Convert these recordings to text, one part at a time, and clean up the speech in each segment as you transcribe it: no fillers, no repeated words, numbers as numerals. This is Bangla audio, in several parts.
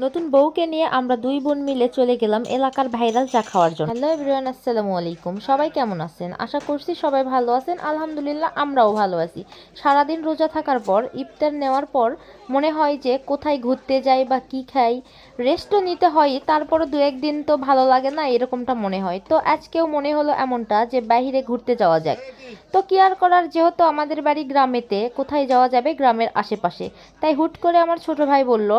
নতুন বউকে নিয়ে আমরা দুই বোন মিলে চলে গেলাম এলাকার ভাইরাল চা খাওয়ার জন্য। হ্যালো এভরিওয়ান, আসসালামু আলাইকুম। সবাই কেমন আছেন? আশা করছি সবাই ভালো আছেন। আলহামদুলিল্লাহ আমরাও ভালো আছি। সারাদিন রোজা থাকার পর ইফতার নেওয়ার পর মনে হয় যে কোথায় ঘুরতে যাই বা কি খাই, রেস্টও নিতে হয়, তারপরে দু একদিন তো ভালো লাগে না, এরকমটা মনে হয়। তো আজকেও মনে হলো এমনটা যে বাইরে ঘুরতে যাওয়া যাক। তো কি আর করার, যেহেতু আমাদের বাড়ি গ্রামেতে, কোথায় যাওয়া যাবে গ্রামের আশেপাশে। তাই হুট করে আমার ছোট ভাই বলল,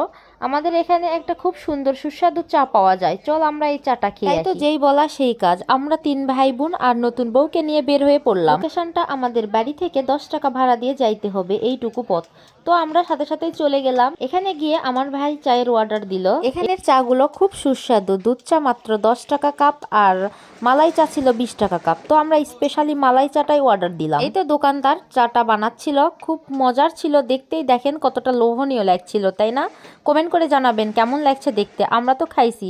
আমাদের এখানে একটা খুব সুন্দর সুস্বাদু চা পাওয়া যায়, চল আমরা এই চাটা খেয়ে আসি। তাই তো যেই বলা সেই কাজ, আমরা তিন ভাই বোন আর নতুন বউকে নিয়ে বের হয়ে পড়লাম। লোকেশনটা আমাদের বাড়ি থেকে 10 টাকা ভাড়া দিয়ে যাইতে হবে এইটুকু পথ। তো আমরা সাথে সাথেই চলে গেলাম। এখানে গিয়ে আমার ভাই চায়ের অর্ডার দিল। এখানের চাগুলো খুব সুস্বাদু, দুধ চা মাত্র 10 টাকা কাপ আর মালাই চা ছিল 20 টাকা কাপ। তো আমরা স্পেশালি মালাই চাটাই অর্ডার দিলাম। এই তো দোকানদার চাটা বানাচ্ছিল, খুব মজার ছিল দেখতেই। দেখেন কতটা লোভনীয় লাগছিল, তাই না? কমেন্ট করে জানাবেন কেমন লাগছে দেখতে। আমরা তো খাইছি,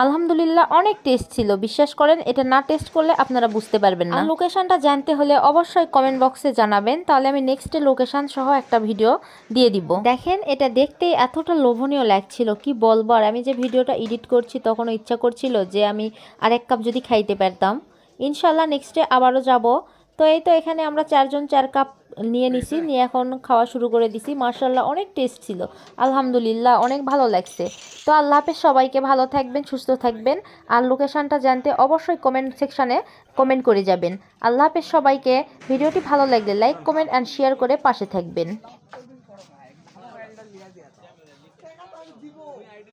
আলহামদুলিল্লাহ অনেক টেস্ট ছিল। বিশ্বাস করেন, এটা না টেস্ট করলে আপনারা বুঝতে পারবেন না। লোকেশনটা জানতে হলে অবশ্যই কমেন্ট বক্সে জানাবেন, তাহলে আমি নেক্সটে লোকেশন সহ একটা ভিডিও দিয়ে দিব। দেখেন এটা দেখতেই এতটা লোভনীয় লাগছিল, কি বলবো। আর আমি যে ভিডিওটা এডিট করছি তখনও ইচ্ছা করছিল যে আমি আরেক কাপ যদি খাইতে পারতাম। ইনশাল্লাহ নেক্সটে আবারও যাব। তো এই তো এখানে আমরা 4 জন 4 কাপ নিয়ে নিছি, নিয়ে এখন খাওয়া শুরু করে দিছি। মাশাআল্লাহ অনেক টেস্ট ছিল, আলহামদুলিল্লাহ অনেক ভালো লাগছে। তো আল্লাহ হাফেজ, সবাইকে ভালো থাকবেন, সুস্থ থাকবেন। আর লোকেশনটা জানতে অবশ্যই কমেন্ট সেকশনে কমেন্ট করে যাবেন। আল্লাহ হাফেজ সবাইকে। ভিডিওটি ভালো লাগলে লাইক, কমেন্ট অ্যান্ড শেয়ার করে পাশে থাকবেন।